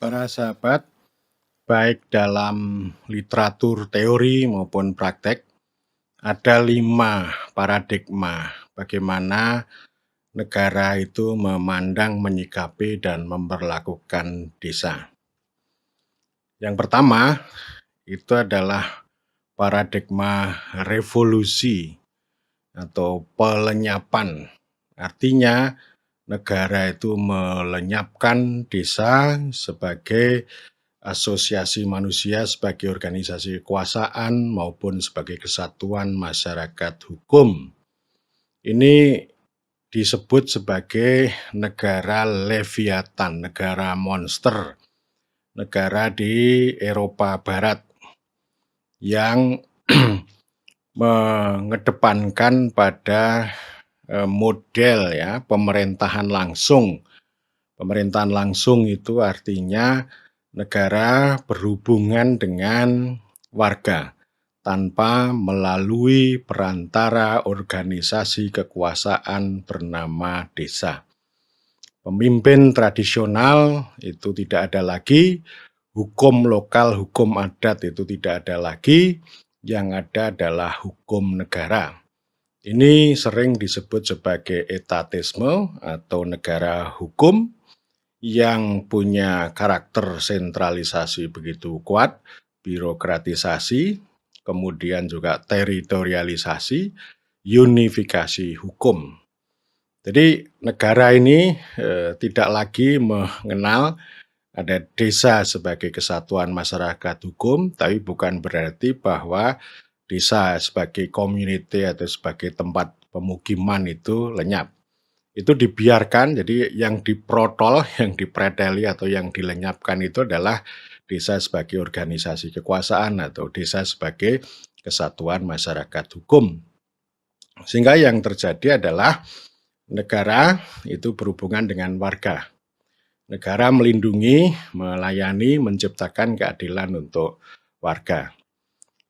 Para sahabat, baik dalam literatur teori maupun praktek, ada 5 paradigma bagaimana negara itu memandang, menyikapi, dan memperlakukan desa. Yang pertama, itu adalah paradigma revolusi atau pelenyapan. Artinya, negara itu melenyapkan desa sebagai asosiasi manusia, sebagai organisasi kekuasaan maupun sebagai kesatuan masyarakat hukum. Ini disebut sebagai negara Leviathan, negara monster, negara di Eropa Barat yang mengedepankan pada model pemerintahan langsung. Pemerintahan langsung itu artinya negara berhubungan dengan warga tanpa melalui perantara organisasi kekuasaan bernama desa. Pemimpin tradisional itu tidak ada lagi, hukum lokal, hukum adat itu tidak ada lagi, yang ada adalah hukum negara. Ini sering disebut sebagai etatisme atau negara hukum yang punya karakter sentralisasi begitu kuat, birokratisasi, kemudian juga teritorialisasi, unifikasi hukum. Jadi negara ini tidak lagi mengenal ada desa sebagai kesatuan masyarakat hukum, tapi bukan berarti bahwa desa sebagai community atau sebagai tempat pemukiman itu lenyap. Itu dibiarkan, jadi yang diprotol, yang dipreteli atau yang dilenyapkan itu adalah desa sebagai organisasi kekuasaan atau desa sebagai kesatuan masyarakat hukum. Sehingga yang terjadi adalah negara itu berhubungan dengan warga. Negara melindungi, melayani, menciptakan keadilan untuk warga.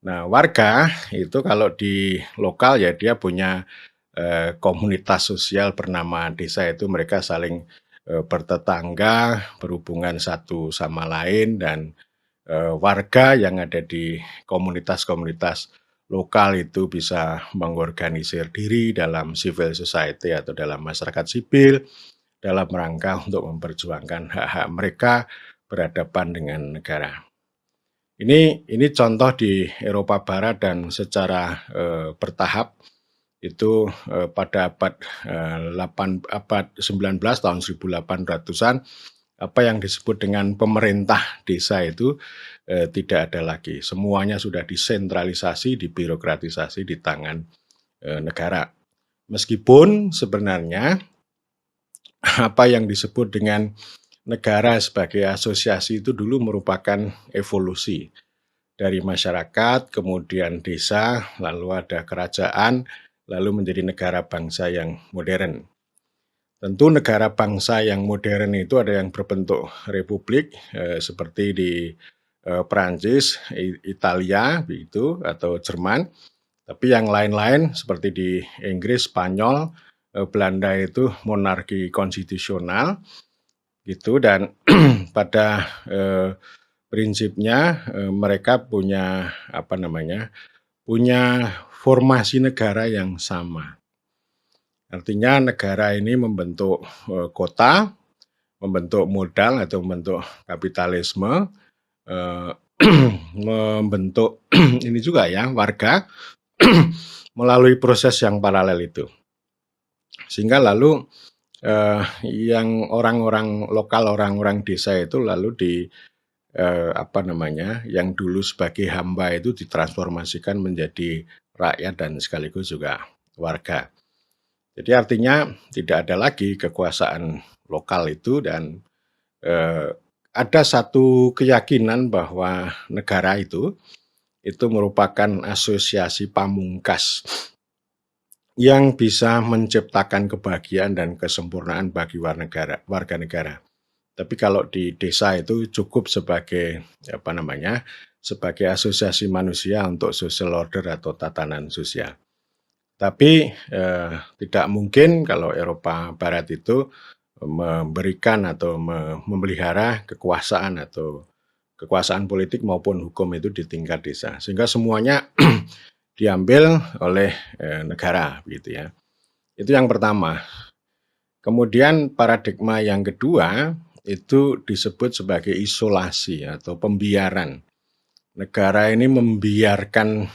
Nah, warga itu kalau di lokal ya dia punya komunitas sosial bernama desa, itu mereka saling bertetangga, berhubungan satu sama lain, dan warga yang ada di komunitas-komunitas lokal itu bisa mengorganisir diri dalam civil society atau dalam masyarakat sipil dalam rangka untuk memperjuangkan hak-hak mereka berhadapan dengan negara. Ini contoh di Eropa Barat dan secara bertahap itu pada abad 19 tahun 1800-an apa yang disebut dengan pemerintah desa itu tidak ada lagi. Semuanya sudah disentralisasi, dibirokratisasi di tangan negara. Meskipun sebenarnya apa yang disebut dengan negara sebagai asosiasi itu dulu merupakan evolusi dari masyarakat, kemudian desa, lalu ada kerajaan, lalu menjadi negara bangsa yang modern. Tentu negara bangsa yang modern itu ada yang berbentuk republik seperti di Perancis, Italia begitu, atau Jerman. Tapi yang lain-lain seperti di Inggris, Spanyol, Belanda itu monarki konstitusional gitu, dan pada prinsipnya mereka punya punya formasi negara yang sama. Artinya negara ini membentuk kota, membentuk modal atau membentuk kapitalisme, membentuk ini juga ya warga melalui proses yang paralel itu. Sehingga lalu yang orang-orang lokal, orang-orang desa itu lalu yang dulu sebagai hamba itu ditransformasikan menjadi rakyat dan sekaligus juga warga. Jadi artinya tidak ada lagi kekuasaan lokal itu, dan ada satu keyakinan bahwa negara itu merupakan asosiasi pamungkas yang bisa menciptakan kebahagiaan dan kesempurnaan bagi warga negara. Tapi kalau di desa itu cukup sebagai sebagai asosiasi manusia untuk social order atau tatanan sosial. Tapi tidak mungkin kalau Eropa Barat itu memberikan atau memelihara kekuasaan atau kekuasaan politik maupun hukum itu di tingkat desa. Sehingga semuanya diambil oleh negara begitu ya. Itu yang pertama. Kemudian paradigma yang kedua itu disebut sebagai isolasi atau pembiaran. Negara ini membiarkan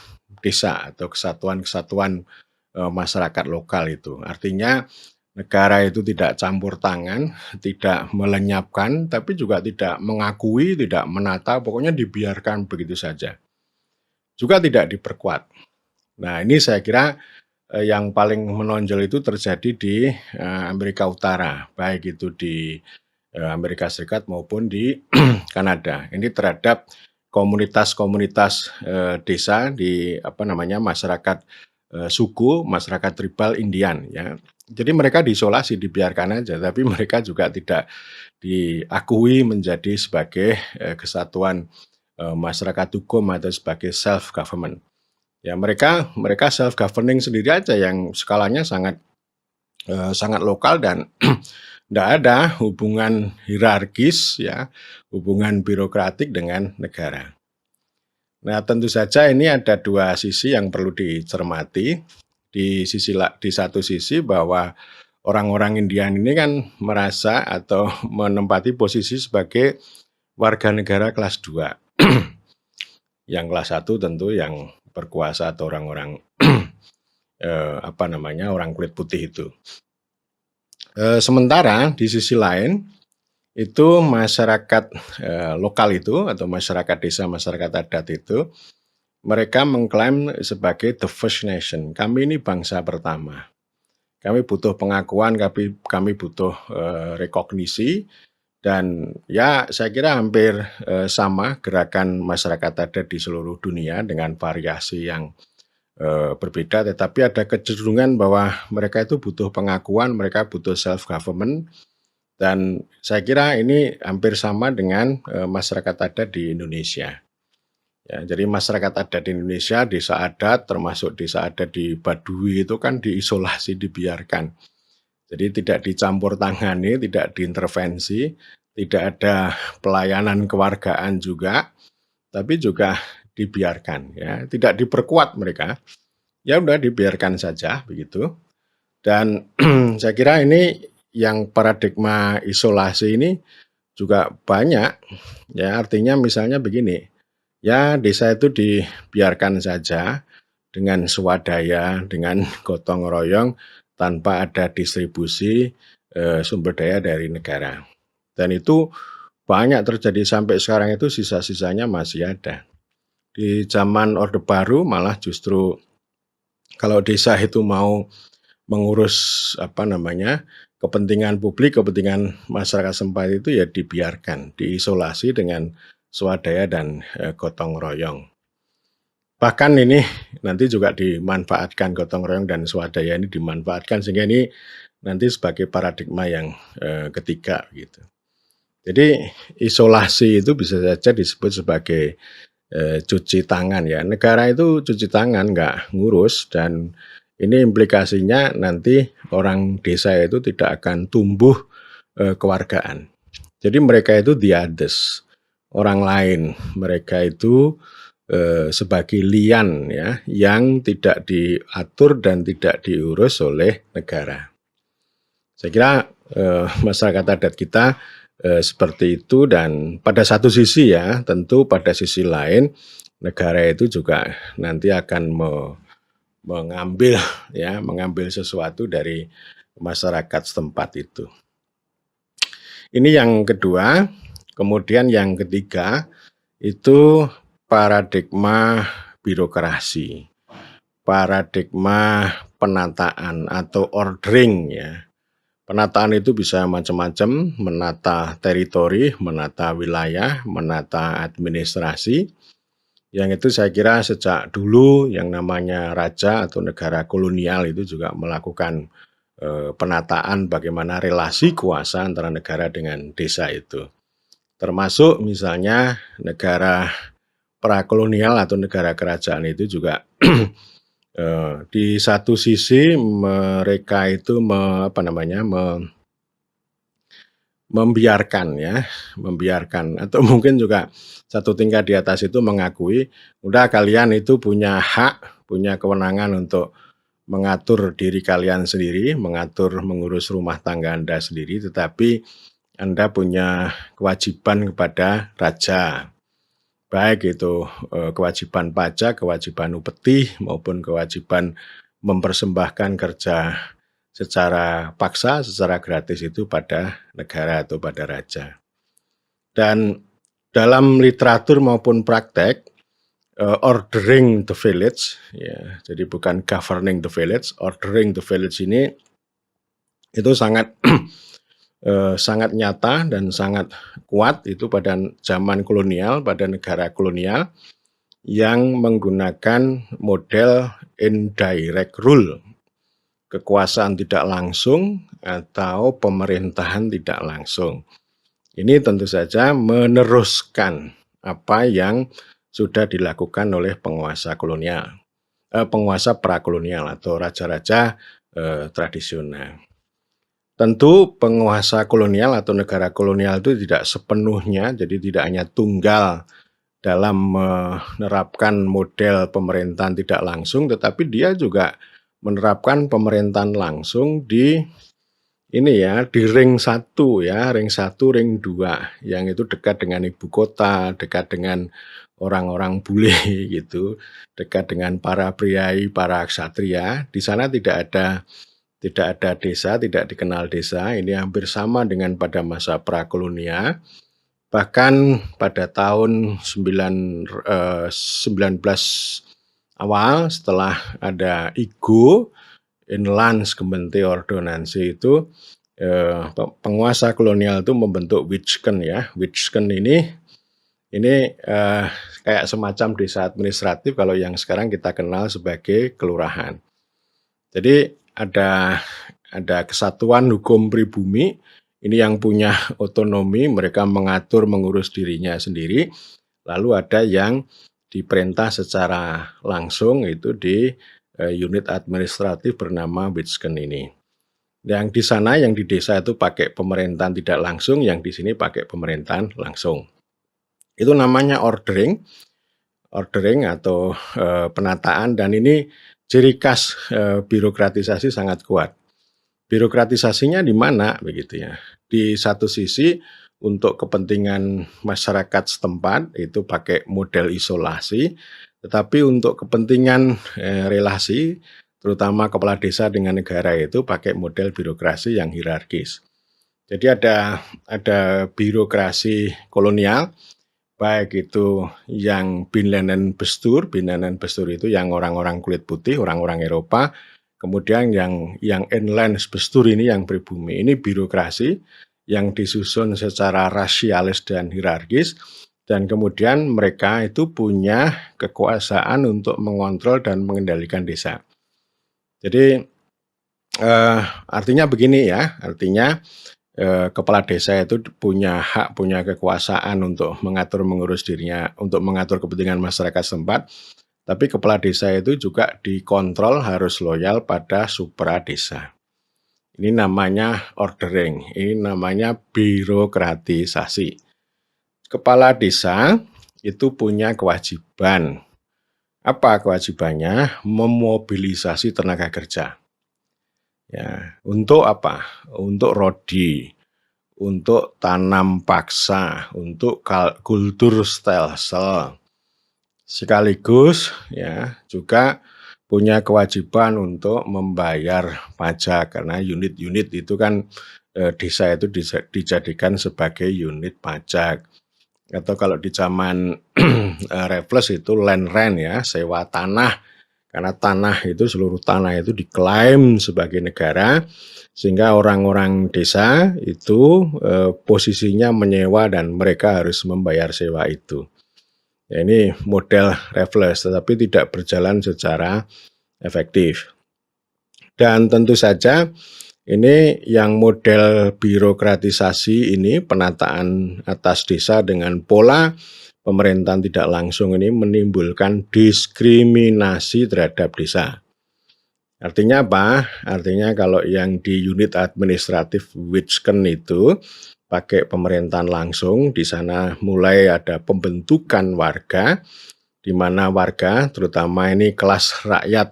desa atau kesatuan-kesatuan masyarakat lokal itu. Artinya negara itu tidak campur tangan, tidak melenyapkan, tapi juga tidak mengakui, tidak menata, pokoknya dibiarkan begitu saja. Juga tidak diperkuat. Nah, ini saya kira yang paling menonjol itu terjadi di Amerika Utara, baik itu di Amerika Serikat maupun di Kanada. Ini terhadap komunitas-komunitas desa di masyarakat suku, masyarakat tribal Indian ya. Jadi mereka diisolasi, dibiarkan aja, tapi mereka juga tidak diakui menjadi sebagai kesatuan masyarakat hukum atau sebagai self government. Ya mereka self governing sendiri aja yang skalanya sangat lokal dan tidak ada hubungan hierarkis ya, hubungan birokratik dengan negara. Nah, tentu saja ini ada dua sisi yang perlu dicermati. Di satu sisi bahwa orang-orang Indian ini kan merasa atau menempati posisi sebagai warga negara kelas 2. Yang kelas 1 tentu yang berkuasa atau orang-orang orang kulit putih itu. Sementara di sisi lain itu masyarakat lokal itu atau masyarakat desa, masyarakat adat itu mereka mengklaim sebagai the first nation. Kami ini bangsa pertama. Kami butuh pengakuan, kami butuh rekognisi. Dan ya saya kira hampir sama gerakan masyarakat adat di seluruh dunia dengan variasi yang berbeda, tetapi ada kecenderungan bahwa mereka itu butuh pengakuan, mereka butuh self-government, dan saya kira ini hampir sama dengan masyarakat adat di Indonesia. Ya, jadi masyarakat adat di Indonesia, desa adat, termasuk desa adat di Baduy itu kan diisolasi, dibiarkan. Jadi tidak dicampur tangani, tidak diintervensi, tidak ada pelayanan kewargaan juga, tapi juga dibiarkan ya, tidak diperkuat mereka. Ya udah dibiarkan saja begitu. Dan saya kira ini yang paradigma isolasi ini juga banyak ya, artinya misalnya begini. Ya desa itu dibiarkan saja dengan swadaya, dengan gotong royong tanpa ada distribusi sumber daya dari negara. Dan itu banyak terjadi sampai sekarang itu sisa-sisanya masih ada. Di zaman Orde Baru malah justru kalau desa itu mau mengurus kepentingan publik, kepentingan masyarakat setempat itu ya dibiarkan, diisolasi dengan swadaya dan gotong royong. Bahkan ini nanti juga dimanfaatkan gotong royong dan swadaya ini dimanfaatkan sehingga ini nanti sebagai paradigma yang ketiga gitu. Jadi isolasi itu bisa saja disebut sebagai cuci tangan ya. Negara itu cuci tangan nggak ngurus, dan ini implikasinya nanti orang desa itu tidak akan tumbuh kewargaan. Jadi mereka itu the others, orang lain. Mereka itu sebagai lian ya, yang tidak diatur dan tidak diurus oleh negara. Saya kira masyarakat adat kita seperti itu, dan pada satu sisi ya, tentu pada sisi lain negara itu juga nanti akan mengambil sesuatu dari masyarakat setempat itu. Ini yang kedua. Kemudian yang ketiga itu paradigma birokrasi, paradigma penataan atau ordering ya. Penataan itu bisa macam-macam, menata teritori, menata wilayah, menata administrasi. Yang itu saya kira sejak dulu yang namanya raja atau negara kolonial itu juga melakukan penataan bagaimana relasi kuasa antara negara dengan desa itu. Termasuk misalnya negara prakolonial atau negara kerajaan itu juga di satu sisi mereka itu membiarkan ya, membiarkan atau mungkin juga satu tingkat di atas itu mengakui, udah kalian itu punya hak, punya kewenangan untuk mengatur diri kalian sendiri, mengatur mengurus rumah tangga Anda sendiri, tetapi Anda punya kewajiban kepada raja. Baik itu kewajiban pajak, kewajiban upeti, maupun kewajiban mempersembahkan kerja secara paksa, secara gratis itu pada negara atau pada raja. Dan dalam literatur maupun praktek, ordering the village, ya, jadi bukan governing the village, ordering the village ini itu sangat sangat nyata dan sangat kuat itu pada zaman kolonial, pada negara kolonial yang menggunakan model indirect rule, kekuasaan tidak langsung atau pemerintahan tidak langsung. Ini tentu saja meneruskan apa yang sudah dilakukan oleh penguasa kolonial, penguasa prakolonial atau raja-raja tradisional. Tentu penguasa kolonial atau negara kolonial itu tidak sepenuhnya, jadi tidak hanya tunggal dalam menerapkan model pemerintahan tidak langsung, tetapi dia juga menerapkan pemerintahan langsung di ini ya, di ring 1 ya, ring 1, ring 2, yang itu dekat dengan ibu kota, dekat dengan orang-orang bule gitu, dekat dengan para priai, para ksatria. Di sana tidak ada desa, tidak dikenal desa. Ini hampir sama dengan pada masa prakolonial. Bahkan pada tahun 19 awal setelah ada IGO, Inlandsgemeente Ordonnansie itu penguasa kolonial itu membentuk Wijken ya. Wijken ini kayak semacam desa administratif kalau yang sekarang kita kenal sebagai kelurahan. Jadi ada kesatuan hukum pribumi, ini yang punya otonomi, mereka mengatur mengurus dirinya sendiri. Lalu ada yang diperintah secara langsung itu di unit administratif bernama Wijken ini. Yang di sana, yang di desa itu pakai pemerintahan tidak langsung, yang di sini pakai pemerintahan langsung. Itu namanya ordering atau penataan, dan ini ciri khas birokratisasi sangat kuat. Birokratisasinya di mana begitu ya? Di satu sisi untuk kepentingan masyarakat setempat itu pakai model isolasi, tetapi untuk kepentingan relasi, terutama kepala desa dengan negara itu pakai model birokrasi yang hierarkis. Jadi ada birokrasi kolonial, baik itu yang Binnenland Bestuur itu yang orang-orang kulit putih, orang-orang Eropa, kemudian yang Inlandsbestuur ini yang pribumi. Ini birokrasi yang disusun secara rasialis dan hierarkis, dan kemudian mereka itu punya kekuasaan untuk mengontrol dan mengendalikan desa. Jadi artinya begini ya, artinya kepala desa itu punya hak, punya kekuasaan untuk mengatur mengurus dirinya, untuk mengatur kepentingan masyarakat setempat, tapi kepala desa itu juga dikontrol harus loyal pada supra desa. Ini namanya ordering, ini namanya birokratisasi. Kepala desa itu punya kewajiban. Apa kewajibannya? Memobilisasi tenaga kerja. Ya, untuk apa? Untuk rodi, untuk tanam paksa, untuk kultur stelsel. Sekaligus ya juga punya kewajiban untuk membayar pajak, karena unit-unit itu kan desa itu dijadikan sebagai unit pajak. Atau kalau di zaman Raffles itu land rent ya, sewa tanah. Karena tanah itu, seluruh tanah itu diklaim sebagai negara, sehingga orang-orang desa itu posisinya menyewa dan mereka harus membayar sewa itu. Ya, ini model Raffles, tetapi tidak berjalan secara efektif. Dan tentu saja ini yang model birokratisasi ini, penataan atas desa dengan pola pemerintahan tidak langsung ini menimbulkan diskriminasi terhadap desa. Artinya apa? Artinya kalau yang di unit administratif Wijken itu pakai pemerintahan langsung. Di sana mulai ada pembentukan warga, di mana warga, terutama ini kelas rakyat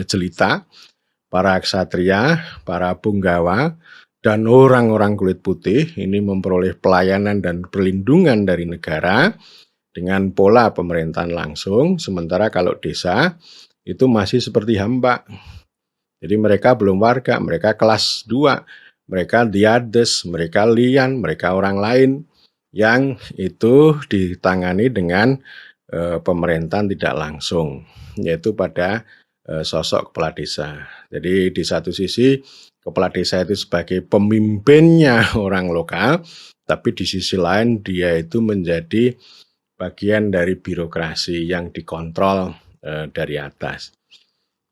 jelita, para ksatria, para punggawa, dan orang-orang kulit putih ini memperoleh pelayanan dan perlindungan dari negara dengan pola pemerintahan langsung. Sementara kalau desa itu masih seperti hamba. Jadi mereka belum warga, mereka kelas 2, mereka diades, mereka lian, mereka orang lain yang itu ditangani dengan pemerintahan tidak langsung, yaitu pada sosok kepala desa. Jadi di satu sisi kepala desa itu sebagai pemimpinnya orang lokal, tapi di sisi lain dia itu menjadi bagian dari birokrasi yang dikontrol dari atas.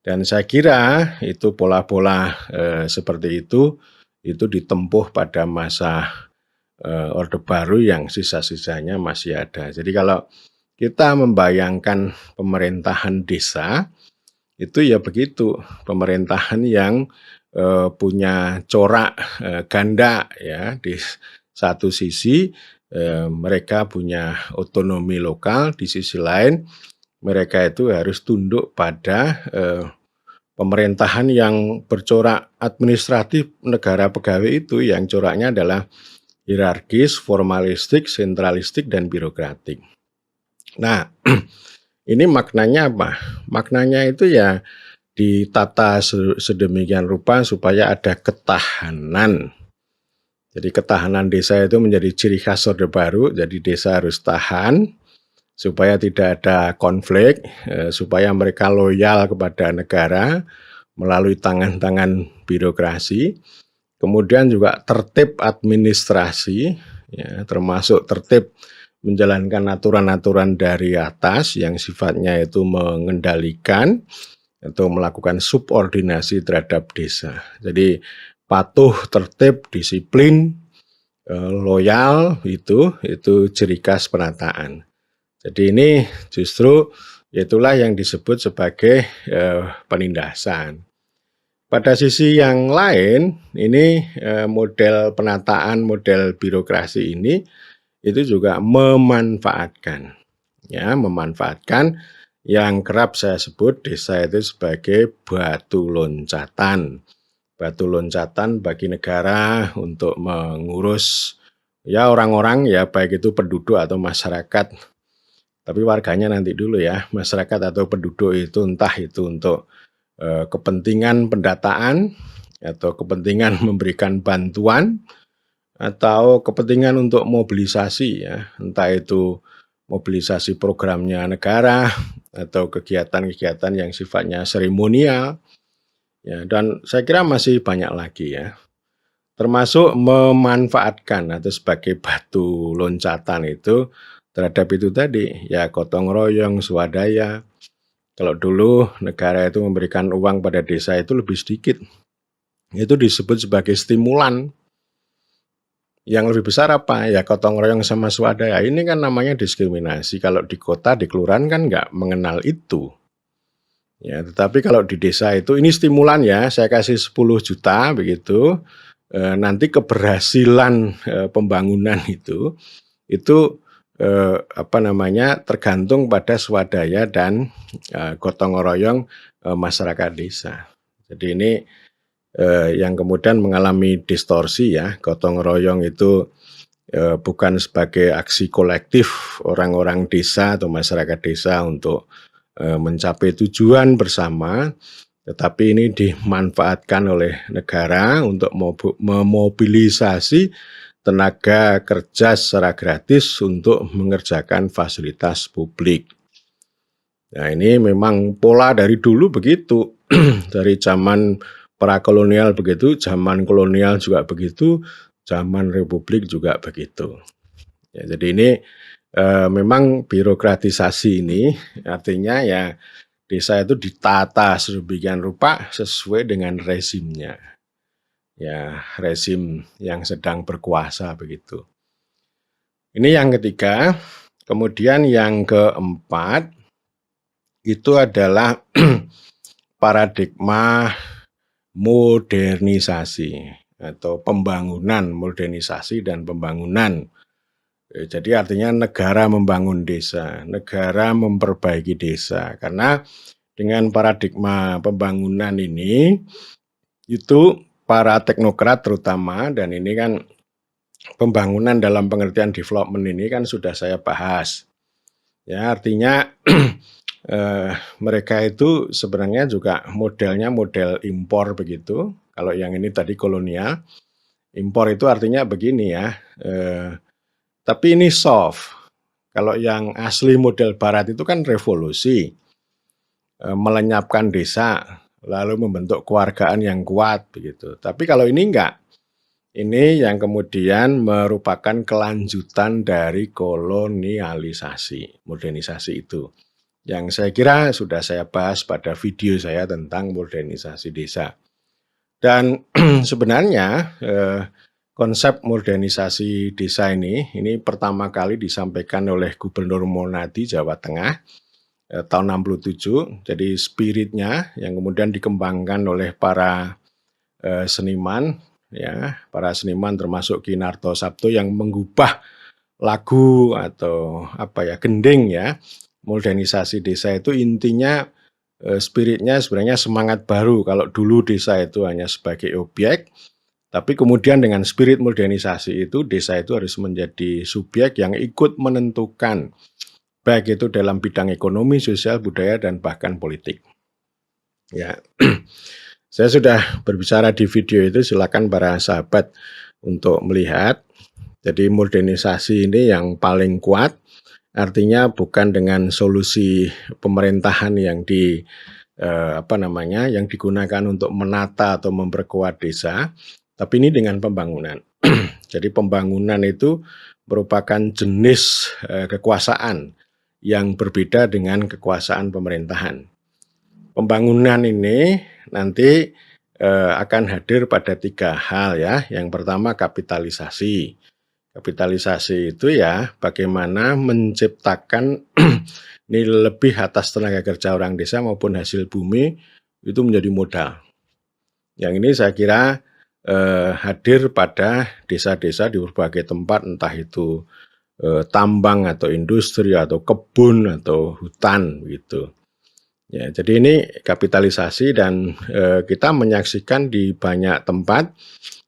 Dan saya kira itu pola-pola seperti itu ditempuh pada masa Orde Baru yang sisa-sisanya masih ada. Jadi kalau kita membayangkan pemerintahan desa, itu ya begitu, pemerintahan yang punya corak ganda ya. Di satu sisi mereka punya otonomi lokal, di sisi lain mereka itu harus tunduk pada pemerintahan yang bercorak administratif negara pegawai itu, yang coraknya adalah hierarkis, formalistik, sentralistik, dan birokratik. Nah, ini maknanya apa? Maknanya itu ya ditata sedemikian rupa supaya ada ketahanan. Jadi ketahanan desa itu menjadi ciri khas Orde Baru, jadi desa harus tahan supaya tidak ada konflik, supaya mereka loyal kepada negara melalui tangan-tangan birokrasi. Kemudian juga tertib administrasi, ya, termasuk tertib menjalankan aturan-aturan dari atas yang sifatnya itu mengendalikan atau melakukan subordinasi terhadap desa. Jadi patuh, tertib, disiplin, loyal itu ciri khas penataan. Jadi ini justru itulah yang disebut sebagai penindasan. Pada sisi yang lain, ini model penataan, model birokrasi ini itu juga memanfaatkan yang kerap saya sebut desa itu sebagai batu loncatan. Batu loncatan bagi negara untuk mengurus ya orang-orang, ya baik itu penduduk atau masyarakat. Tapi warganya nanti dulu ya, masyarakat atau penduduk itu entah itu untuk kepentingan pendataan atau kepentingan memberikan bantuan atau kepentingan untuk mobilisasi ya, entah itu mobilisasi programnya negara atau kegiatan-kegiatan yang sifatnya seremonial ya, dan saya kira masih banyak lagi ya, termasuk memanfaatkan atau sebagai batu loncatan itu terhadap itu tadi ya, gotong royong, swadaya. Kalau dulu negara itu memberikan uang pada desa itu lebih sedikit, itu disebut sebagai stimulan. Yang lebih besar apa? Ya gotong royong sama swadaya. Ini kan namanya diskriminasi. Kalau di kota, di kelurahan kan nggak mengenal itu. Ya, tetapi kalau di desa itu ini stimulan ya, saya kasih 10 juta begitu. Nanti keberhasilan pembangunan itu tergantung pada swadaya dan gotong royong masyarakat desa. Jadi ini yang kemudian mengalami distorsi ya, gotong royong itu bukan sebagai aksi kolektif orang-orang desa atau masyarakat desa untuk mencapai tujuan bersama, tetapi ini dimanfaatkan oleh negara untuk memobilisasi tenaga kerja secara gratis untuk mengerjakan fasilitas publik. Nah, ini memang pola dari dulu begitu, dari zaman prakolonial begitu, zaman kolonial juga begitu, zaman republik juga begitu. Ya, jadi ini memang birokratisasi ini artinya ya desa itu ditata sedemikian rupa sesuai dengan rezimnya. Ya, rezim yang sedang berkuasa begitu. Ini yang ketiga. Kemudian yang keempat itu adalah paradigma modernisasi atau pembangunan, modernisasi dan pembangunan. Jadi artinya negara membangun desa, negara memperbaiki desa. Karena dengan paradigma pembangunan ini, itu para teknokrat terutama, dan ini kan pembangunan dalam pengertian development ini kan sudah saya bahas. Ya, artinya mereka itu sebenarnya juga modelnya model impor begitu. Kalau yang ini tadi kolonial, impor itu artinya begini ya. Tapi ini soft. Kalau yang asli model barat itu kan revolusi, melenyapkan desa, lalu membentuk kewargaan yang kuat begitu. Tapi kalau ini enggak. Ini yang kemudian merupakan kelanjutan dari kolonialisasi, modernisasi itu. Yang saya kira sudah saya bahas pada video saya tentang modernisasi desa. Dan sebenarnya konsep modernisasi desa ini pertama kali disampaikan oleh Gubernur Monadi Jawa Tengah tahun 67. Jadi spiritnya yang kemudian dikembangkan oleh para seniman, ya, para seniman termasuk Kinarto Sabto yang mengubah lagu atau gending ya. Modernisasi desa itu intinya spiritnya sebenarnya semangat baru. Kalau dulu desa itu hanya sebagai objek, tapi kemudian dengan spirit modernisasi itu desa itu harus menjadi subjek yang ikut menentukan, baik itu dalam bidang ekonomi, sosial, budaya, dan bahkan politik. Ya. Saya sudah berbicara di video itu, silakan para sahabat untuk melihat. Jadi modernisasi ini yang paling kuat, artinya bukan dengan solusi pemerintahan yang yang digunakan untuk menata atau memperkuat desa, tapi ini dengan pembangunan. Jadi pembangunan itu merupakan jenis kekuasaan yang berbeda dengan kekuasaan pemerintahan. Pembangunan ini nanti akan hadir pada 3 hal ya. Yang pertama kapitalisasi. Kapitalisasi itu ya bagaimana menciptakan nilai lebih atas tenaga kerja orang desa maupun hasil bumi itu menjadi modal. Yang ini saya kira hadir pada desa-desa di berbagai tempat, entah itu tambang atau industri atau kebun atau hutan gitu. Ya, jadi ini kapitalisasi dan kita menyaksikan di banyak tempat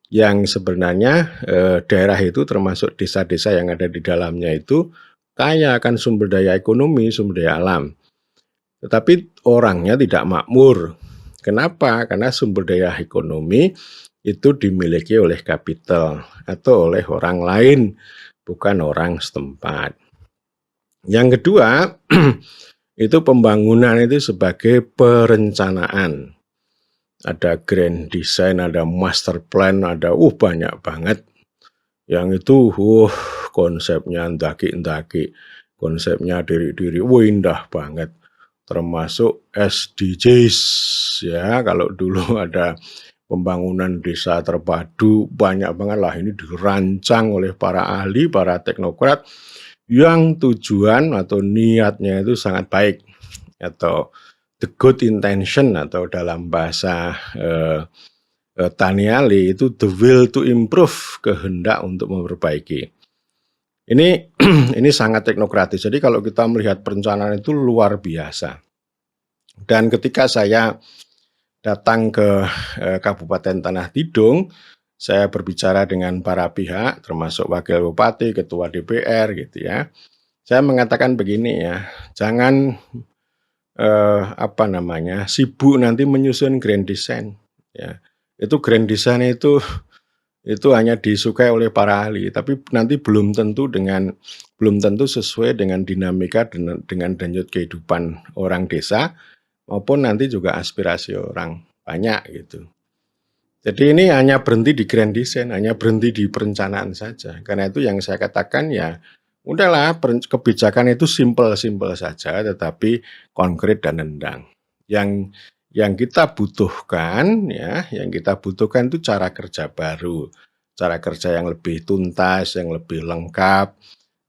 yang sebenarnya daerah itu termasuk desa-desa yang ada di dalamnya itu kaya akan sumber daya ekonomi, sumber daya alam. Tetapi orangnya tidak makmur. Kenapa? Karena sumber daya ekonomi itu dimiliki oleh kapital atau oleh orang lain, bukan orang setempat. Yang kedua, itu pembangunan itu sebagai perencanaan. Ada grand design, ada master plan, ada banyak banget. Yang itu konsepnya ndaki-ndaki, konsepnya diri-diri, indah banget. Termasuk SDGs ya, kalau dulu ada pembangunan desa terpadu, banyak banget lah ini dirancang oleh para ahli, para teknokrat yang tujuan atau niatnya itu sangat baik, atau the good intention, atau dalam bahasa Taniali itu the will to improve, kehendak untuk memperbaiki. Ini sangat teknokratis. Jadi kalau kita melihat perencanaan itu luar biasa. Dan ketika saya datang ke Kabupaten Tanah Tidung, saya berbicara dengan para pihak, termasuk wakil bupati, ketua DPR gitu ya. Saya mengatakan begini ya, jangan sibuk nanti menyusun grand design. Ya, itu grand design itu hanya disukai oleh para ahli, tapi nanti belum tentu sesuai dengan dinamika dengan denyut kehidupan orang desa maupun nanti juga aspirasi orang banyak gitu. Jadi ini hanya berhenti di grand design, hanya berhenti di perencanaan saja. Karena itu yang saya katakan ya, udahlah kebijakan itu simpel-simpel saja, tetapi konkret dan nendang. Yang kita butuhkan ya, itu cara kerja baru, cara kerja yang lebih tuntas, yang lebih lengkap.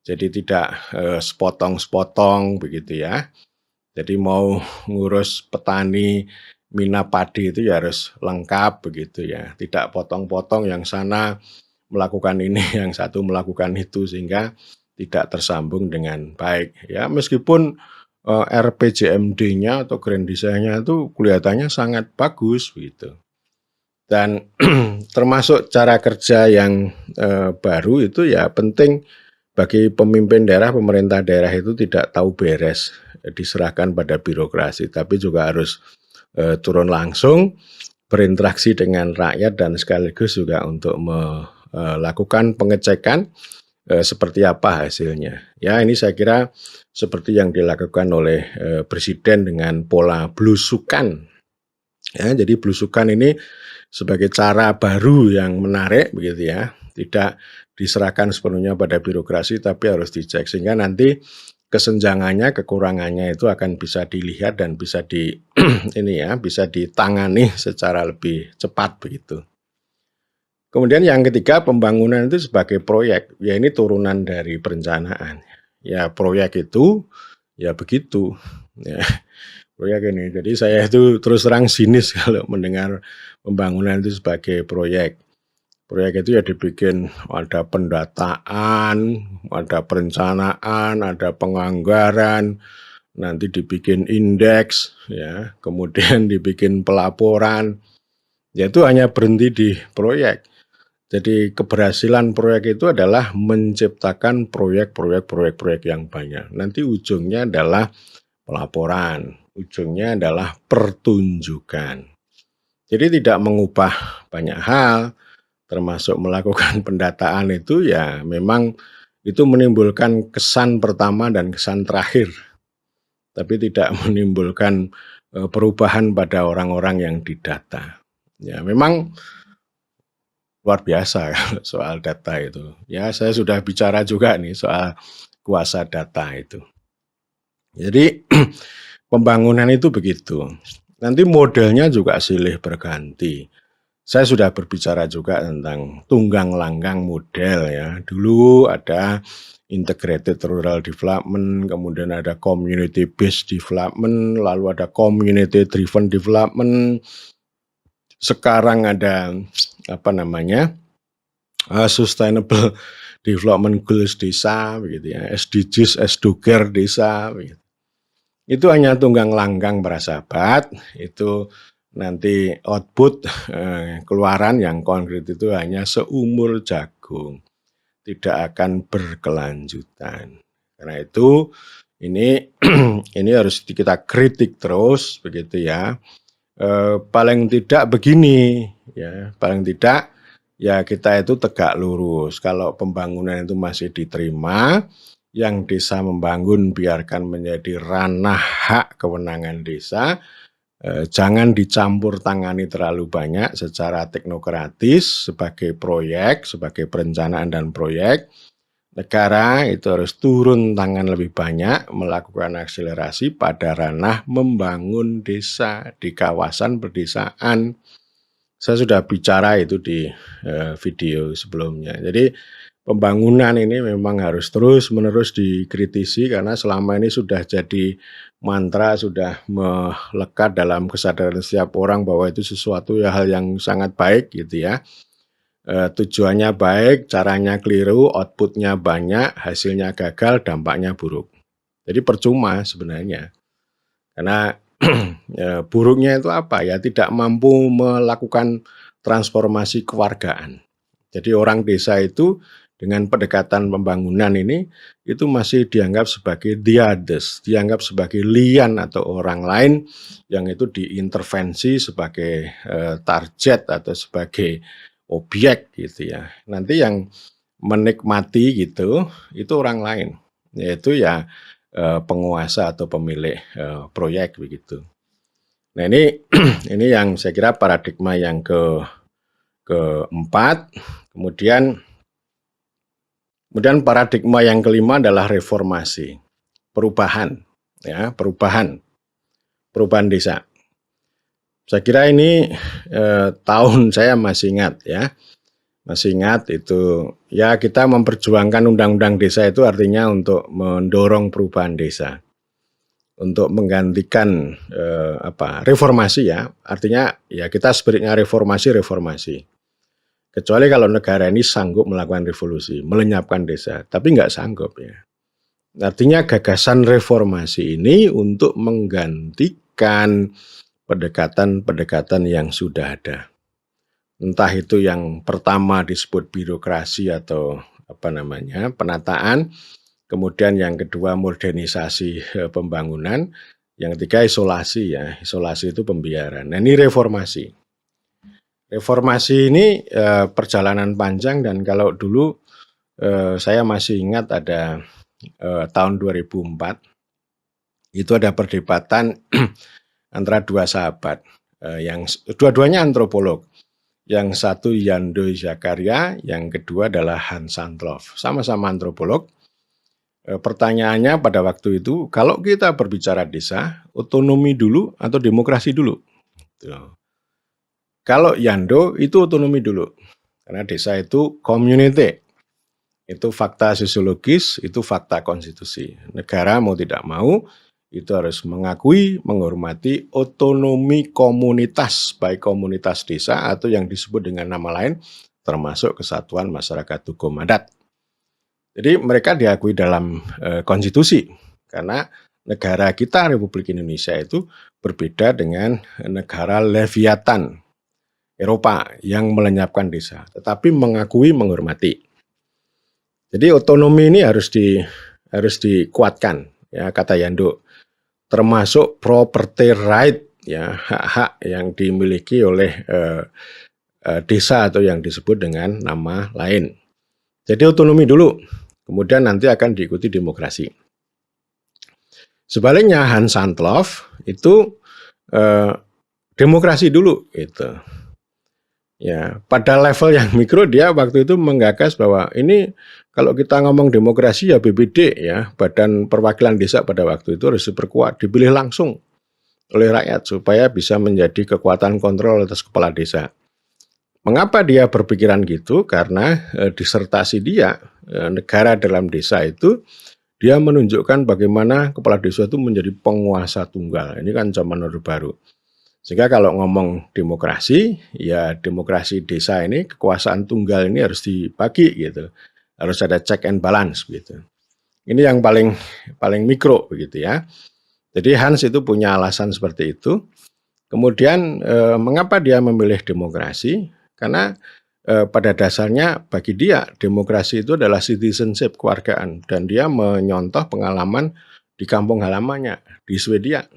Jadi tidak sepotong-sepotong begitu ya. Jadi mau ngurus petani mina padi itu ya harus lengkap begitu ya, tidak potong-potong yang sana melakukan ini, yang satu melakukan itu sehingga tidak tersambung dengan baik. Ya meskipun RPJMD-nya atau Grand Design-nya itu kelihatannya sangat bagus gitu. Dan termasuk cara kerja yang baru itu ya penting bagi pemimpin daerah, pemerintah daerah itu tidak tahu beres, diserahkan pada birokrasi, tapi juga harus turun langsung, berinteraksi dengan rakyat dan sekaligus juga untuk melakukan pengecekan seperti apa hasilnya. Ya ini saya kira seperti yang dilakukan oleh Presiden dengan pola belusukan. Ya, jadi belusukan ini sebagai cara baru yang menarik begitu ya, tidak diserahkan sepenuhnya pada birokrasi tapi harus dicek sehingga nanti kesenjangannya, kekurangannya itu akan bisa dilihat dan bisa ini ya, bisa ditangani secara lebih cepat begitu. Kemudian yang ketiga, pembangunan itu sebagai proyek. Ya ini turunan dari perencanaan. Ya proyek itu ya begitu. Ya, proyek ini. Jadi saya itu terus terang sinis kalau mendengar pembangunan itu sebagai proyek. Proyek itu ya dibikin ada pendataan, ada perencanaan, ada penganggaran, nanti dibikin indeks, ya, kemudian dibikin pelaporan. Ya itu hanya berhenti di proyek. Jadi keberhasilan proyek itu adalah menciptakan proyek yang banyak. Nanti ujungnya adalah pelaporan, ujungnya adalah pertunjukan. Jadi tidak mengubah banyak hal, termasuk melakukan pendataan itu ya memang itu menimbulkan kesan pertama dan kesan terakhir, tapi tidak menimbulkan perubahan pada orang-orang yang didata. Ya memang luar biasa soal data itu. Ya saya sudah bicara juga nih soal kuasa data itu. Jadi pembangunan itu begitu. Nanti modelnya juga silih berganti. Saya sudah berbicara juga tentang tunggang langgang model ya. Dulu ada integrated rural development, kemudian ada community based development, lalu ada community driven development. Sekarang ada apa namanya? Sustainable Development Goals desa begitu ya. SDGs, SDGer desa begitu. Itu hanya tunggang langgang para sahabat, itu nanti output keluaran yang konkret itu hanya seumur jagung, tidak akan berkelanjutan. Karena itu ini harus kita kritik terus begitu ya. Paling tidak begini ya, paling tidak ya kita itu tegak lurus. Kalau pembangunan itu masih diterima, yang desa membangun biarkan menjadi ranah hak kewenangan desa. Jangan dicampur tangani terlalu banyak secara teknokratis sebagai proyek, sebagai perencanaan dan proyek. Negara itu harus turun tangan lebih banyak melakukan akselerasi pada ranah membangun desa di kawasan perdesaan. Saya sudah bicara itu di video sebelumnya. Jadi pembangunan ini memang harus terus-menerus dikritisi karena selama ini sudah jadi mantra, sudah melekat dalam kesadaran setiap orang bahwa itu sesuatu hal yang sangat baik gitu ya. Tujuannya baik, caranya keliru, outputnya banyak, hasilnya gagal, dampaknya buruk. Jadi percuma sebenarnya. Karena buruknya itu apa ya? Tidak mampu melakukan transformasi kewargaan. Jadi orang desa itu dengan pendekatan pembangunan ini itu masih dianggap sebagai the others, dianggap sebagai lian atau orang lain yang itu diintervensi sebagai target atau sebagai objek gitu ya. Nanti yang menikmati gitu itu orang lain, yaitu ya penguasa atau pemilik proyek begitu. Nah ini yang saya kira paradigma yang keempat. Kemudian paradigma yang kelima adalah reformasi, perubahan, ya, perubahan desa. Saya kira ini tahun saya masih ingat ya, itu ya kita memperjuangkan undang-undang desa itu artinya untuk mendorong perubahan desa. untuk menggantikan reformasi ya. Artinya ya kita spiritnya reformasi. Kecuali kalau negara ini sanggup melakukan revolusi, melenyapkan desa, tapi nggak sanggup ya. Artinya gagasan reformasi ini untuk menggantikan pendekatan-pendekatan yang sudah ada. Entah itu yang pertama disebut birokrasi atau penataan, kemudian yang kedua modernisasi pembangunan, yang ketiga isolasi ya, isolasi itu pembiaran. Nah ini reformasi. Reformasi ini perjalanan panjang, dan kalau dulu saya masih ingat ada tahun 2004, itu ada perdebatan antara dua sahabat, yang dua-duanya antropolog. Yang satu Yando Zakaria, yang kedua adalah Hans Sandloff, sama-sama antropolog. Pertanyaannya pada waktu itu, kalau kita berbicara desa, otonomi dulu atau demokrasi dulu? Kalau Yando itu otonomi dulu, karena desa itu community, itu fakta sosiologis, itu fakta konstitusi. Negara mau tidak mau, itu harus mengakui, menghormati otonomi komunitas, baik komunitas desa atau yang disebut dengan nama lain, termasuk Kesatuan Masyarakat Hukum Adat. Jadi mereka diakui dalam konstitusi, karena negara kita Republik Indonesia itu berbeda dengan negara Leviathan Eropa yang melenyapkan desa, tetapi mengakui, menghormati. Jadi otonomi ini harus dikuatkan, ya kata Yando. Termasuk property right, ya hak-hak yang dimiliki oleh desa atau yang disebut dengan nama lain. Jadi otonomi dulu, kemudian nanti akan diikuti demokrasi. Sebaliknya Hans Sandloff itu demokrasi dulu gitu. Ya, pada level yang mikro dia waktu itu menggagas bahwa ini kalau kita ngomong demokrasi ya BPD ya, Badan Perwakilan Desa pada waktu itu harus diperkuat, dipilih langsung oleh rakyat supaya bisa menjadi kekuatan kontrol atas kepala desa. Mengapa dia berpikiran gitu? Karena disertasi dia, negara dalam desa itu, dia menunjukkan bagaimana kepala desa itu menjadi penguasa tunggal. Ini kan zaman Orde Baru. Sehingga kalau ngomong demokrasi, ya demokrasi desa ini, kekuasaan tunggal ini harus dibagi gitu. Harus ada check and balance gitu. Ini yang paling mikro begitu ya. Jadi Hans itu punya alasan seperti itu. Kemudian mengapa dia memilih demokrasi? Karena pada dasarnya bagi dia demokrasi itu adalah citizenship, kewargaan, dan dia menyontoh pengalaman di kampung halamannya di Swedia.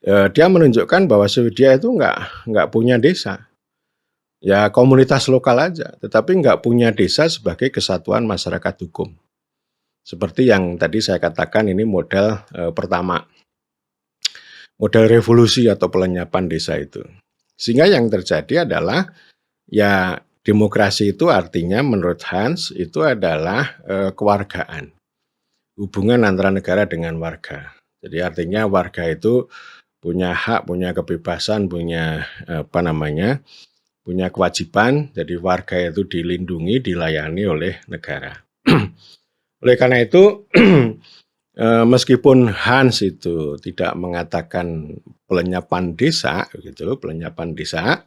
Dia menunjukkan bahwa Swedia itu nggak punya desa, ya komunitas lokal aja, tetapi nggak punya desa sebagai kesatuan masyarakat hukum. Seperti yang tadi saya katakan, ini model pertama, model revolusi atau pelenyapan desa itu. Sehingga yang terjadi adalah ya demokrasi itu artinya menurut Hans itu adalah kewargaan, hubungan antara negara dengan warga. Jadi artinya warga itu punya hak, punya kebebasan, punya punya kewajiban. Jadi warga itu dilindungi, dilayani oleh negara. Oleh karena itu, meskipun Hans itu tidak mengatakan pelenyapan desa, gitu, pelenyapan desa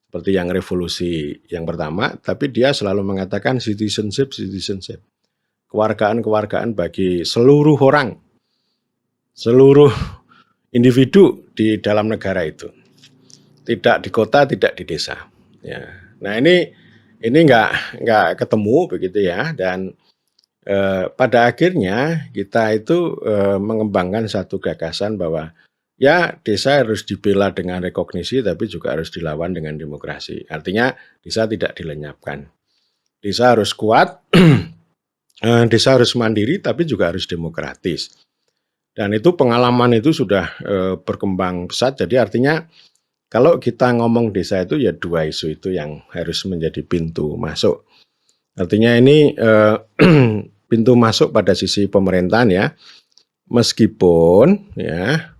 seperti yang revolusi yang pertama, tapi dia selalu mengatakan citizenship, kewargaan bagi seluruh orang, seluruh individu di dalam negara itu, tidak di kota, tidak di desa. Ya. Nah ini nggak ketemu begitu ya, dan pada akhirnya kita itu mengembangkan satu gagasan bahwa ya desa harus dibela dengan rekognisi, tapi juga harus dilawan dengan demokrasi. Artinya desa tidak dilenyapkan, desa harus kuat, desa harus mandiri, tapi juga harus demokratis. Dan itu pengalaman itu sudah berkembang pesat. Jadi artinya kalau kita ngomong desa itu ya dua isu itu yang harus menjadi pintu masuk. Artinya ini pintu masuk pada sisi pemerintahan ya. Meskipun ya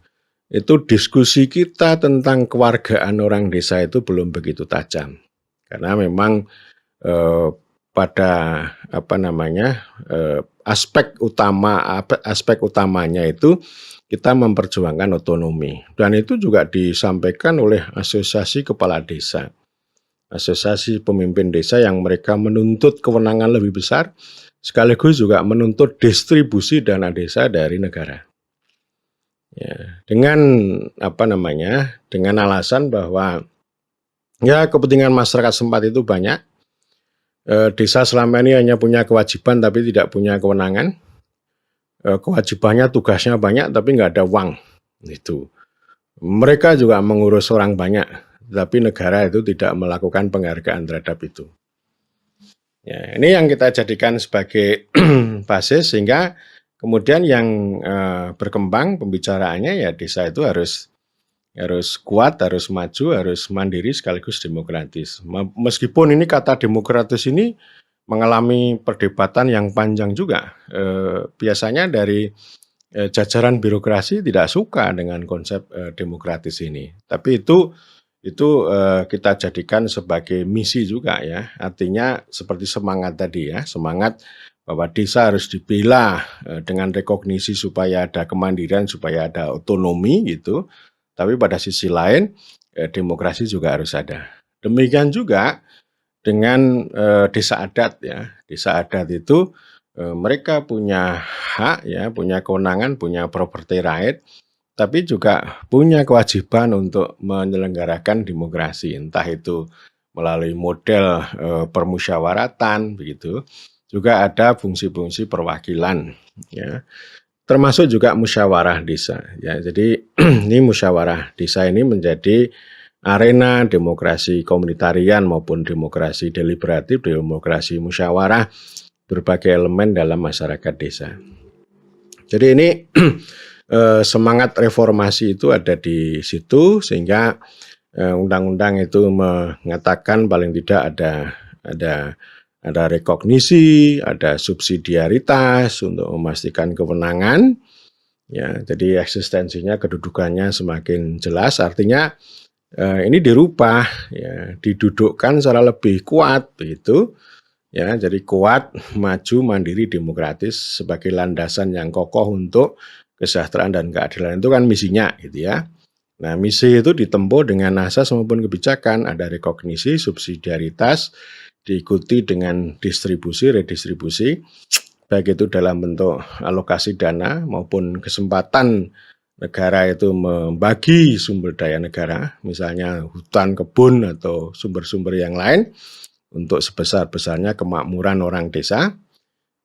itu diskusi kita tentang kewargaan orang desa itu belum begitu tajam. Karena memang pada aspek utamanya itu kita memperjuangkan otonomi. Dan itu juga disampaikan oleh Asosiasi Kepala Desa, Asosiasi Pemimpin Desa, yang mereka menuntut kewenangan lebih besar, sekaligus juga menuntut distribusi dana desa dari negara. Ya, dengan dengan alasan bahwa ya kepentingan masyarakat setempat itu banyak. Desa selama ini hanya punya kewajiban tapi tidak punya kewenangan. Kewajibannya, tugasnya banyak tapi nggak ada uang. Itu. Mereka juga mengurus orang banyak, tapi negara itu tidak melakukan penghargaan terhadap itu. Ya, ini yang kita jadikan sebagai basis, sehingga kemudian yang berkembang pembicaraannya ya desa itu harus kuat, harus maju, harus mandiri sekaligus demokratis. Meskipun ini kata demokratis ini mengalami perdebatan yang panjang juga. Biasanya dari jajaran birokrasi tidak suka dengan konsep demokratis ini. Tapi itu kita jadikan sebagai misi juga ya. Artinya seperti semangat tadi ya, semangat bahwa desa harus dibela dengan rekognisi supaya ada kemandirian, supaya ada otonomi gitu. Tapi pada sisi lain demokrasi juga harus ada. Demikian juga dengan desa adat ya. Desa adat itu mereka punya hak ya, punya kewenangan, punya property right, tapi juga punya kewajiban untuk menyelenggarakan demokrasi, entah itu melalui model permusyawaratan begitu. Juga ada fungsi-fungsi perwakilan ya. Termasuk juga musyawarah desa ya. Jadi ini musyawarah desa ini menjadi arena demokrasi komunitarian maupun demokrasi deliberatif, demokrasi musyawarah berbagai elemen dalam masyarakat desa. Jadi ini semangat reformasi itu ada di situ, sehingga undang-undang itu mengatakan paling tidak ada rekognisi, ada subsidiaritas untuk memastikan kewenangan. Ya, jadi eksistensinya, kedudukannya semakin jelas. Artinya ini dirubah, ya, didudukkan secara lebih kuat begitu. Ya, jadi kuat, maju, mandiri, demokratis sebagai landasan yang kokoh untuk kesejahteraan dan keadilan. Itu kan misinya gitu ya. Nah, misi itu ditempuh dengan asas maupun kebijakan, ada rekognisi, subsidiaritas, diikuti dengan distribusi, redistribusi, baik itu dalam bentuk alokasi dana maupun kesempatan negara itu membagi sumber daya negara, misalnya hutan, kebun, atau sumber-sumber yang lain, untuk sebesar-besarnya kemakmuran orang desa.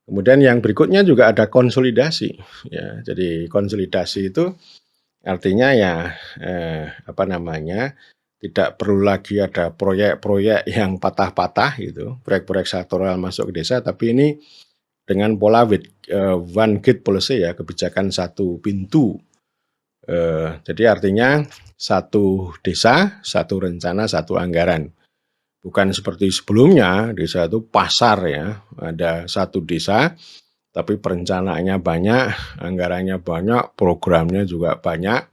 Kemudian yang berikutnya juga ada konsolidasi. Ya, jadi konsolidasi itu artinya ya tidak perlu lagi ada proyek-proyek yang patah-patah gitu, proyek-proyek sektoral masuk ke desa, tapi ini dengan pola one gate policy ya, kebijakan satu pintu. Jadi artinya satu desa, satu rencana, satu anggaran. Bukan seperti sebelumnya, desa itu pasar ya, ada satu desa, tapi perencanaannya banyak, anggarannya banyak, programnya juga banyak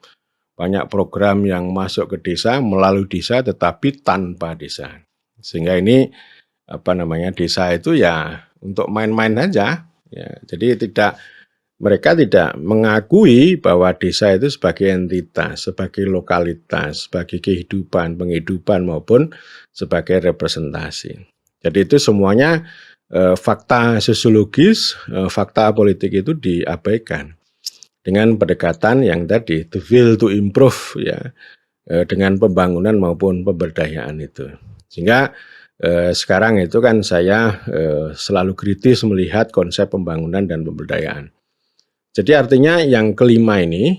program yang masuk ke desa, melalui desa, tetapi tanpa desa. Sehingga ini, desa itu ya untuk main-main aja, ya. Jadi mereka tidak mengakui bahwa desa itu sebagai entitas, sebagai lokalitas, sebagai penghidupan maupun sebagai representasi. Jadi itu semuanya fakta sosiologis, fakta politik itu diabaikan dengan pendekatan yang tadi, the will to improve ya, dengan pembangunan maupun pemberdayaan itu. Sehingga sekarang itu kan saya selalu kritis melihat konsep pembangunan dan pemberdayaan. Jadi artinya yang kelima ini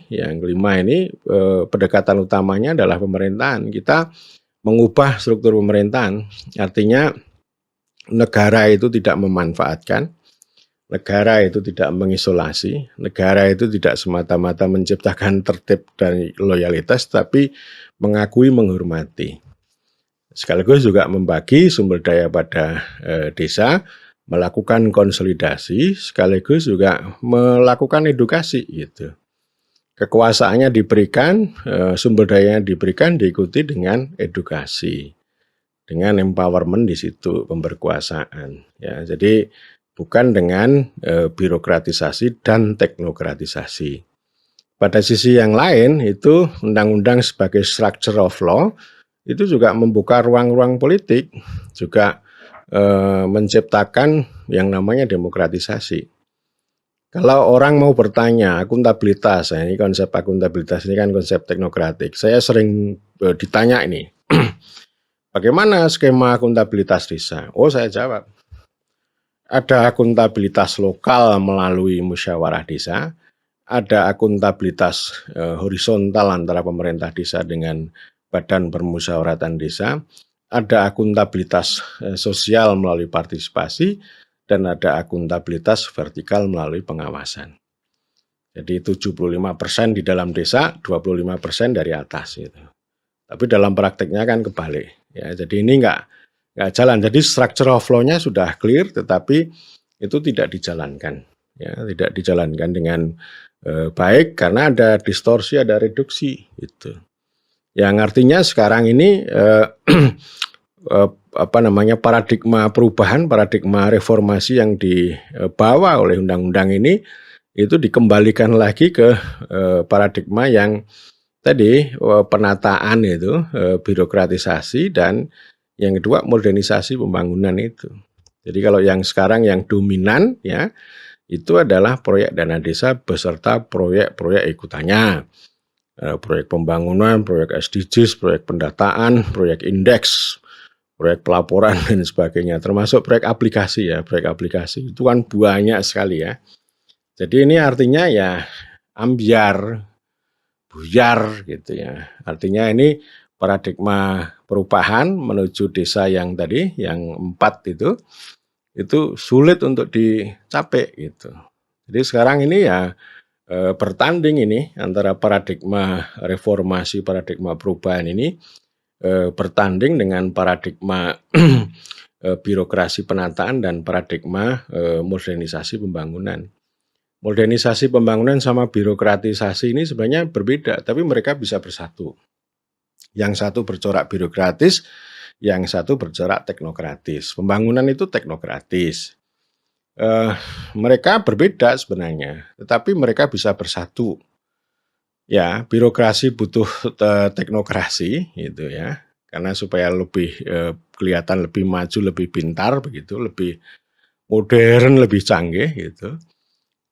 pendekatan utamanya adalah pemerintahan. Kita mengubah struktur pemerintahan, artinya negara itu tidak memanfaatkan, negara itu tidak mengisolasi, negara itu tidak semata-mata menciptakan tertib dan loyalitas, tapi mengakui, menghormati. Sekaligus juga membagi sumber daya pada desa, melakukan konsolidasi, sekaligus juga melakukan edukasi gitu. Kekuasaannya diberikan, sumber dayanya diberikan, diikuti dengan edukasi, dengan empowerment di situ, pemberkuasaan. Ya, jadi bukan dengan birokratisasi dan teknokratisasi. pada sisi yang lain itu undang-undang sebagai structure of law itu juga membuka ruang-ruang politik, juga menciptakan yang namanya demokratisasi. Kalau orang mau bertanya akuntabilitas, ini konsep akuntabilitas ini kan konsep teknokratik. Saya sering ditanya ini, bagaimana skema akuntabilitas desa? Oh, saya jawab, ada akuntabilitas lokal melalui musyawarah desa, ada akuntabilitas horizontal antara pemerintah desa dengan badan permusyawaratan desa, ada akuntabilitas sosial melalui partisipasi, dan ada akuntabilitas vertikal melalui pengawasan. Jadi 75% di dalam desa, 25% dari atas gitu. Tapi dalam prakteknya kan kebalik. Ya, jadi ini nggak jalan. Jadi structure of law-nya sudah clear, tetapi itu tidak dijalankan. Ya, tidak dijalankan dengan baik karena ada distorsi, ada reduksi gitu. Yang artinya sekarang ini paradigma perubahan, paradigma reformasi yang dibawa oleh undang-undang ini itu dikembalikan lagi ke paradigma yang tadi penataan itu, birokratisasi, dan yang kedua modernisasi pembangunan itu. Jadi kalau yang sekarang yang dominan ya itu adalah proyek dana desa beserta proyek-proyek ikutannya. Proyek pembangunan, proyek SDGs, proyek pendataan, proyek indeks, proyek pelaporan dan sebagainya, termasuk proyek aplikasi ya, proyek aplikasi itu kan banyak sekali ya. Jadi ini artinya ya ambiar, buyar gitu ya. Artinya ini paradigma perubahan menuju desa yang tadi, yang 4 itu sulit untuk dicapai gitu. Jadi sekarang ini ya bertanding ini antara paradigma reformasi, paradigma perubahan ini bertanding dengan paradigma birokrasi penataan dan paradigma modernisasi pembangunan. Modernisasi pembangunan sama birokratisasi ini sebenarnya berbeda, tapi mereka bisa bersatu. Yang satu bercorak birokratis, yang satu bercorak teknokratis. Pembangunan itu teknokratis. Mereka berbeda sebenarnya, tetapi mereka bisa bersatu. Ya, birokrasi butuh teknokrasi gitu ya, karena supaya lebih kelihatan lebih maju, lebih pintar begitu, lebih modern, lebih canggih gitu.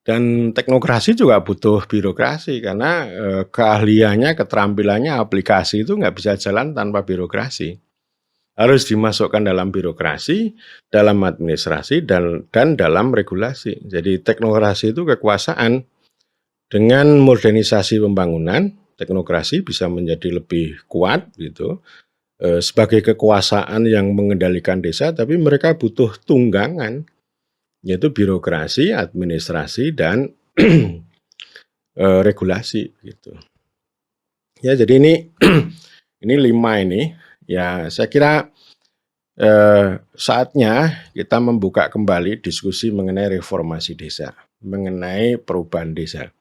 Dan teknokrasi juga butuh birokrasi karena keahliannya, keterampilannya, aplikasi itu nggak bisa jalan tanpa birokrasi. Harus dimasukkan dalam birokrasi, dalam administrasi, dan dalam regulasi. Jadi teknokrasi itu kekuasaan. Dengan modernisasi pembangunan, teknokrasi bisa menjadi lebih kuat gitu. Sebagai kekuasaan yang mengendalikan desa, tapi mereka butuh tunggangan, yaitu birokrasi, administrasi, dan regulasi gitu. Ya, jadi ini 5 ini. Ya, saya kira saatnya kita membuka kembali diskusi mengenai reformasi desa, mengenai perubahan desa.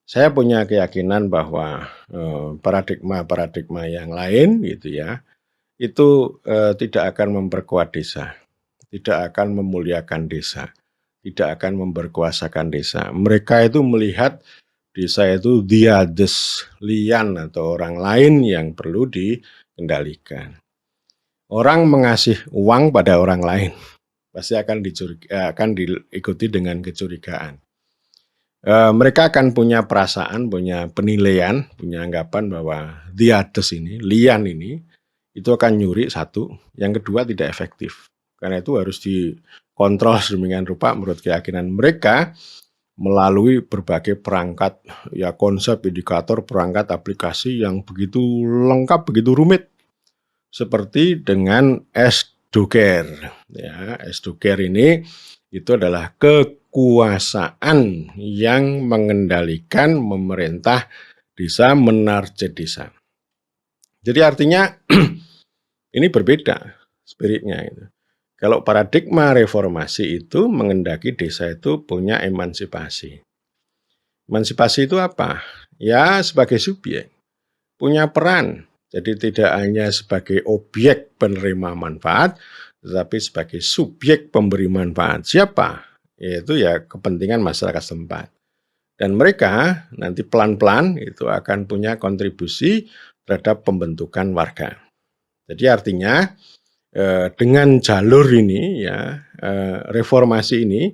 Saya punya keyakinan bahwa paradigma-paradigma yang lain gitu ya, itu tidak akan memperkuat desa, tidak akan memuliakan desa, tidak akan memberkuasakan desa. Mereka itu melihat desa itu the others, lian atau orang lain yang perlu dikendalikan. Orang mengasih uang pada orang lain pasti akan diikuti dengan kecurigaan. Mereka akan punya perasaan, punya penilaian, punya anggapan bahwa the others ini, lian ini, itu akan nyuri satu, yang kedua tidak efektif. Karena itu harus dikontrol sedemikian rupa menurut keyakinan mereka melalui berbagai perangkat, ya konsep, indikator, perangkat, aplikasi yang begitu lengkap, begitu rumit. Seperti dengan SDOCARE. Ya, SDOCARE ini itu adalah kekuasaan yang mengendalikan memerintah desa, menarget desa. Jadi artinya ini berbeda spiritnya itu. Kalau paradigma reformasi itu mengendaki desa itu punya emansipasi. Emansipasi itu apa? Ya sebagai subjek, punya peran. Jadi tidak hanya sebagai objek penerima manfaat, tetapi sebagai subjek pemberi manfaat. Siapa? Yaitu ya kepentingan masyarakat setempat. Dan mereka nanti pelan-pelan itu akan punya kontribusi terhadap pembentukan warga. Jadi artinya dengan jalur ini ya, reformasi ini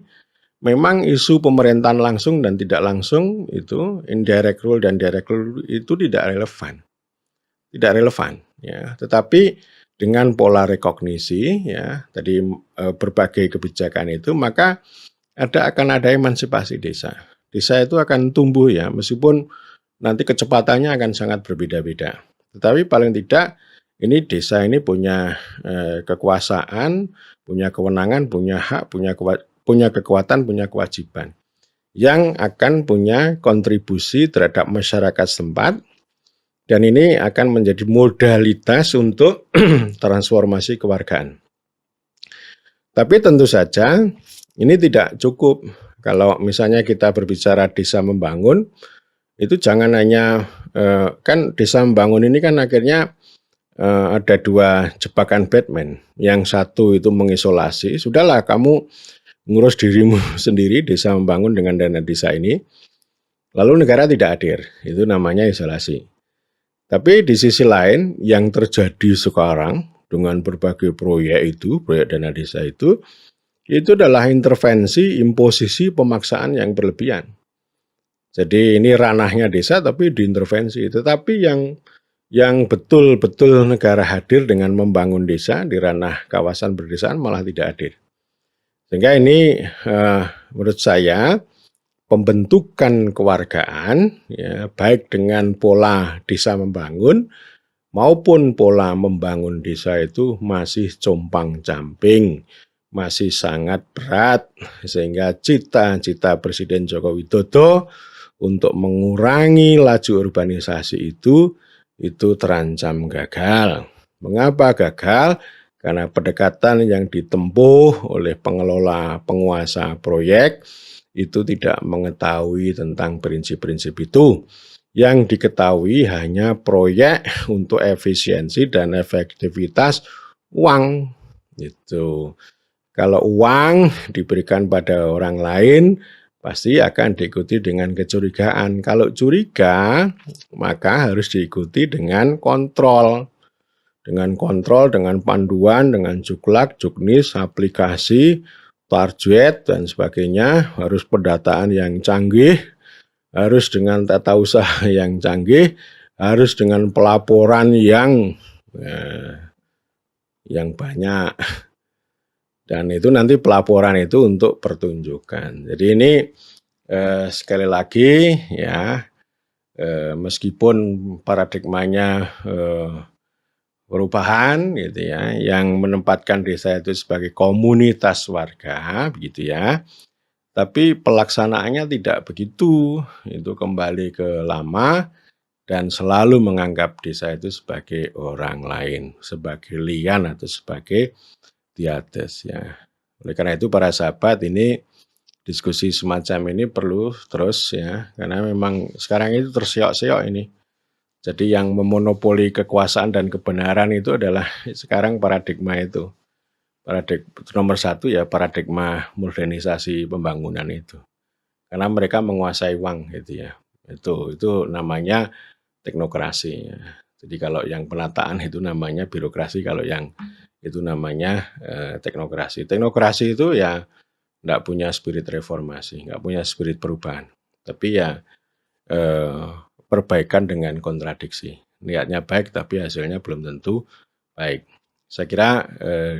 memang isu pemerintahan langsung dan tidak langsung itu indirect rule dan direct rule itu tidak relevan ya. Tetapi dengan pola rekognisi ya, tadi berbagai kebijakan itu, maka akan ada emansipasi desa. Desa itu akan tumbuh ya, meskipun nanti kecepatannya akan sangat berbeda-beda. Tetapi paling tidak ini desa ini punya kekuasaan, punya kewenangan, punya hak, punya kekuatan, punya kewajiban yang akan punya kontribusi terhadap masyarakat setempat, dan ini akan menjadi modalitas untuk transformasi kewargaan. Tapi tentu saja ini tidak cukup. Kalau misalnya kita berbicara desa membangun, itu jangan hanya, kan desa membangun ini kan akhirnya ada dua jebakan Batman. Yang satu itu mengisolasi, sudahlah kamu ngurus dirimu sendiri, desa membangun dengan dana desa ini, lalu negara tidak hadir, itu namanya isolasi. Tapi di sisi lain yang terjadi sekarang dengan berbagai proyek dana desa itu adalah intervensi, imposisi, pemaksaan yang berlebihan. Jadi ini ranahnya desa tapi diintervensi. Tetapi yang betul-betul negara hadir dengan membangun desa di ranah kawasan berdesaan malah tidak hadir. Sehingga ini menurut saya pembentukan kewargaan ya, baik dengan pola desa membangun maupun pola membangun desa itu masih compang-camping, masih sangat berat, sehingga cita-cita Presiden Joko Widodo untuk mengurangi laju urbanisasi itu terancam gagal. Mengapa gagal? Karena pendekatan yang ditempuh oleh pengelola penguasa proyek itu tidak mengetahui tentang prinsip-prinsip itu. Yang diketahui hanya proyek untuk efisiensi dan efektivitas uang. Itu. Kalau uang diberikan pada orang lain, pasti akan diikuti dengan kecurigaan. Kalau curiga, maka harus diikuti dengan kontrol. Dengan panduan, dengan juklak, juknis, aplikasi, target, dan sebagainya. Harus pendataan yang canggih, harus dengan tata usaha yang canggih, harus dengan pelaporan yang banyak. Dan itu nanti pelaporan itu untuk pertunjukan. Jadi ini sekali lagi ya, meskipun paradigmanya perubahan gitu ya, yang menempatkan desa itu sebagai komunitas warga begitu ya. Tapi pelaksanaannya tidak begitu, itu kembali ke lama dan selalu menganggap desa itu sebagai orang lain, sebagai lian atau sebagai diates ya. Oleh karena itu para sahabat, ini diskusi semacam ini perlu terus ya, karena memang sekarang itu terseok-seok ini. Jadi yang memonopoli kekuasaan dan kebenaran itu adalah sekarang paradigma itu. Paradigma nomor satu ya, paradigma modernisasi pembangunan itu. Karena mereka menguasai uang gitu ya. Itu namanya teknokrasi ya. Jadi kalau yang penataan itu namanya birokrasi, kalau yang itu namanya teknokrasi. Teknokrasi itu ya enggak punya spirit reformasi, enggak punya spirit perubahan. Tapi ya perbaikan dengan kontradiksi. Niatnya baik tapi hasilnya belum tentu baik. Saya kira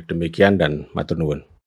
demikian dan matur nuwun.